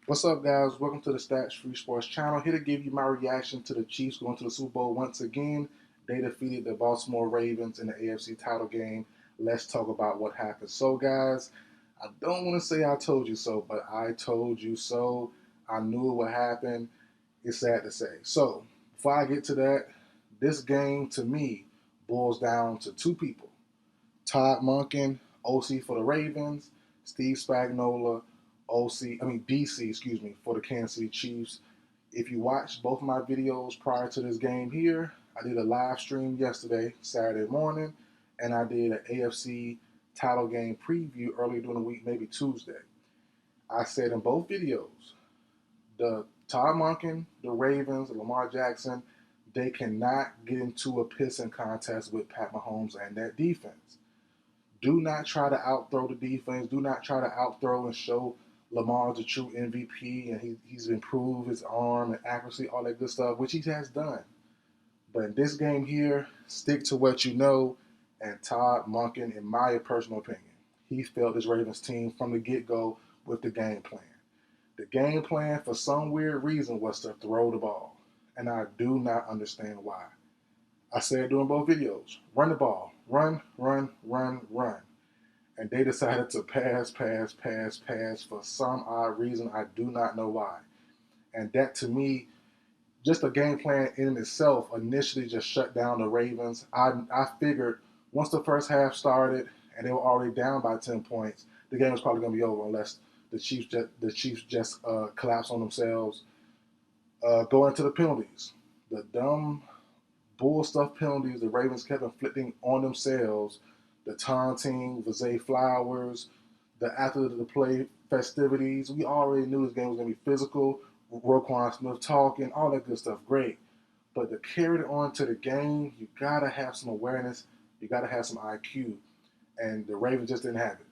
What's up, guys? Welcome to the Stats Free Sports channel. Here to give you my reaction to the Chiefs going to the Super Bowl once again. They defeated the Baltimore Ravens in the AFC title game. Let's talk about what happened. So, guys, I don't want to say I told you so, but I told you so. I knew it would happen. It's sad to say. So, before I get to that, this game to me boils down to two people: Todd Monken, OC for the Ravens; Steve Spagnuolo, DC, excuse me, for the Kansas City Chiefs. If you watched both of my videos prior to this game here, I did a live stream yesterday, Saturday morning, and I did an AFC title game preview earlier during the week, maybe Tuesday. I said in both videos, the Todd Monken, the Ravens, Lamar Jackson, they cannot get into a pissing contest with Pat Mahomes and that defense. Do not try to outthrow the defense. Do not try to outthrow and show Lamar the true MVP and he's improved his arm and accuracy, all that good stuff, which he has done. But in this game here, stick to what you know. And Todd Monken, in my personal opinion, he failed his Ravens team from the get-go with the game plan. The game plan, for some weird reason, was to throw the ball. And I do not understand why. I said during both videos, run the ball. Run, run, run, run. And they decided to pass for some odd reason. I do not know why. And that to me, just the game plan in itself initially just shut down the Ravens. I figured once the first half started and they were already down by 10 points, the game was probably going to be over unless the Chiefs just collapse on themselves. Going to the penalties, the dumb bull stuff penalties the Ravens kept inflicting on themselves, the taunting, Zay Flowers, the after the play festivities. We already knew this game was going to be physical. Roquan Smith talking, all that good stuff, great. But to carry it on to the game, you gotta have some awareness. You gotta have some IQ, and the Ravens just didn't have it.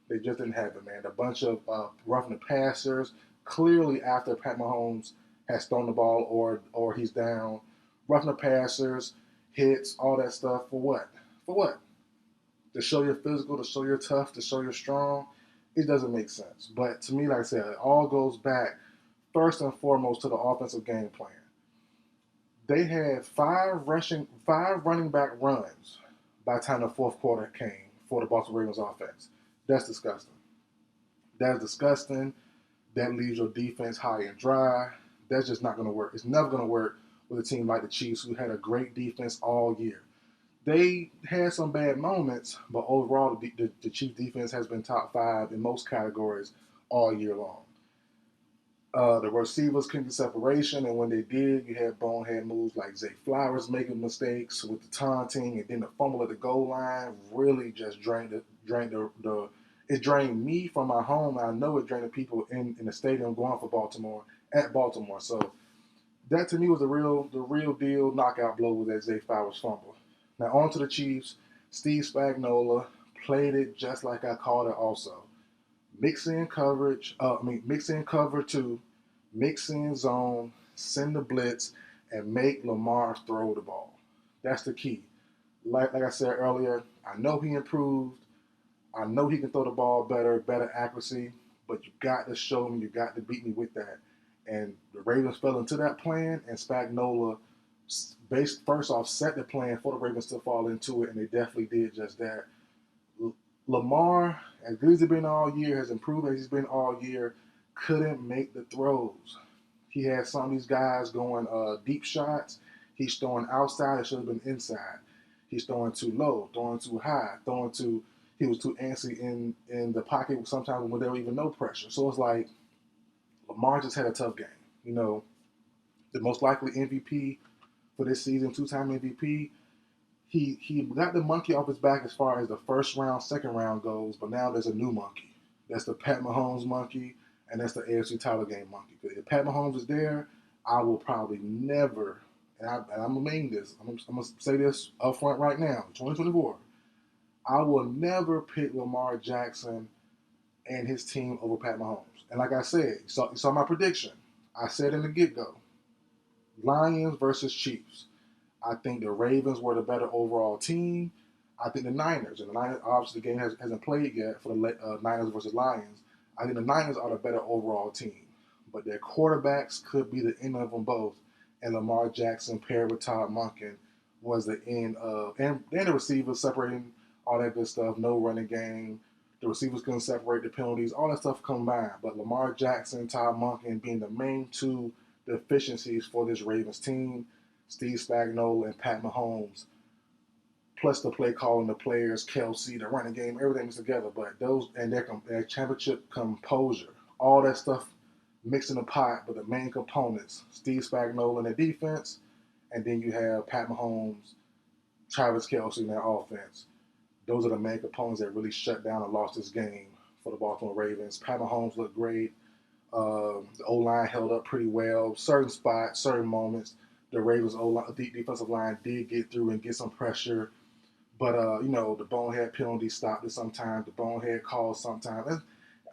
They just didn't have it, man. A bunch of roughing the passers. Clearly, after Pat Mahomes has thrown the ball or he's down, roughing the passers, hits, all that stuff. For what? For what? To show you're physical, to show you're tough, to show you're strong. It doesn't make sense. But to me, like I said, it all goes back first and foremost to the offensive game plan. They had five running back runs by the time the fourth quarter came for the Baltimore Ravens offense. That's disgusting. That's disgusting. That leaves your defense high and dry. That's just not going to work. It's never going to work with a team like the Chiefs, who had a great defense all year. They had some bad moments, but overall, the Chiefs defense has been top five in most categories all year long. The receivers couldn't get separation, and when they did, you had bonehead moves like Zay Flowers making mistakes with the taunting, and then the fumble at the goal line really just drained the it drained me from my home. I know it drained the people in the stadium going for Baltimore at Baltimore. So that to me was the real deal knockout blow with that Zay Flowers fumble. Now on to the Chiefs. Steve Spagnuolo played it just like I called it also. Mix in coverage, mix in cover two, mix in zone, send the blitz, and make Lamar throw the ball. That's the key. Like I said earlier, I know he improved. I know he can throw the ball better accuracy, but you got to show me, you got to beat me with that. And the Ravens fell into that plan, and Spagnola, based first off, set the plan for the Ravens to fall into it, and they definitely did just that. Lamar, as good as he's been all year, has improved as he's been all year, couldn't make the throws. He had some of these guys going deep shots. He's throwing outside. It should have been inside. He's throwing too low, throwing too high, throwing too. He was too antsy in the pocket sometimes when there was even no pressure. So it's like Lamar just had a tough game. You know, the most likely MVP for this season, two-time MVP. He got the monkey off his back as far as the first round, second round goes, but now there's a new monkey. That's the Pat Mahomes monkey, and that's the AFC title game monkey. If Pat Mahomes is there, I will probably never, and I'm gonna mean this. I'm gonna say this up front right now, 2024. I will never pick Lamar Jackson and his team over Pat Mahomes. And like I said, you saw my prediction. I said in the get go, Lions versus Chiefs. I think the Ravens were the better overall team. I think the Niners, and the Niners, obviously the game hasn't played yet for the Niners versus Lions. I think the Niners are the better overall team. but their quarterbacks could be the end of them both. And Lamar Jackson paired with Todd Monken was the end of, and then the receivers separating all that good stuff. No running game. The receivers couldn't separate the penalties. All that stuff combined. But Lamar Jackson, Todd Monken being the main two deficiencies for this Ravens team. Steve Spagnuolo and Pat Mahomes, plus the play calling, the players, Kelsey, the running game, everything was together. But those and their championship composure, all that stuff mixed in the pot. But the main components: Steve Spagnuolo in the defense, and then you have Pat Mahomes, Travis Kelsey in their offense. Those are the main components that really shut down and lost this game for the Baltimore Ravens. Pat Mahomes looked great. The O-line held up pretty well. Certain spots, certain moments, the Ravens defensive line did get through and get some pressure. But, the bonehead penalty stopped it sometimes. The bonehead calls sometimes.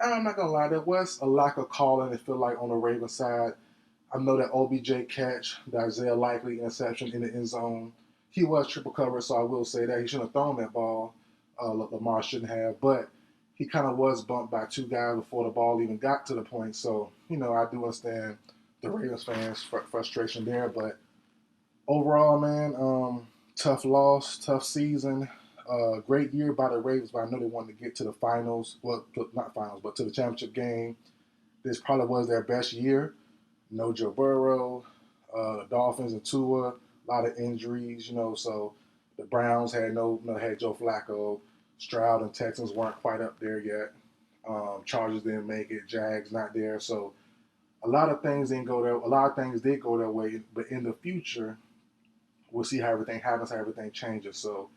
And I'm not going to lie, there was a lack of calling, it feel like, on the Ravens side. I know that OBJ catch, the Isaiah Likely interception in the end zone, he was triple covered, so I will say that. He shouldn't have thrown that ball. Lamar shouldn't have. But he kind of was bumped by two guys before the ball even got to the point. So, I do understand the Ravens fans' frustration there. But overall, man, tough loss, tough season. Great year by the Ravens, but I know they wanted to get to the finals. Well, not finals, but to the championship game. This probably was their best year. No Joe Burrow, the Dolphins and Tua, a lot of injuries, so the Browns had had Joe Flacco. Stroud and Texans weren't quite up there yet. Chargers didn't make it. Jags not there. So a lot of things didn't go there. A lot of things did go their way, but in the future, we'll see how everything happens, how everything changes. So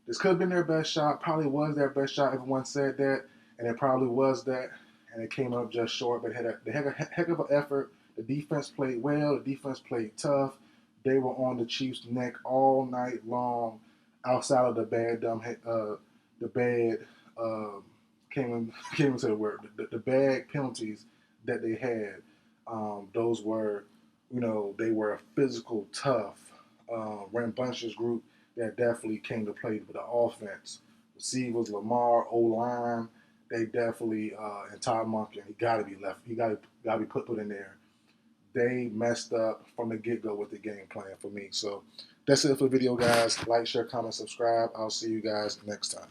this could have been their best shot. Probably was their best shot. Everyone said that, and it probably was that, and it came up just short. But they had a heck of an effort. The defense played well. The defense played tough. They were on the Chiefs' neck all night long. Outside of the can't even say the word. The bad penalties that they had, those were, they were a physical, tough, rambunctious group that definitely came to play with the offense. Receivers, Lamar, O-line, they definitely, and Todd Monken, he got to be left. He got to be put in there. They messed up from the get-go with the game plan for me. So that's it for the video, guys. Like, share, comment, subscribe. I'll see you guys next time.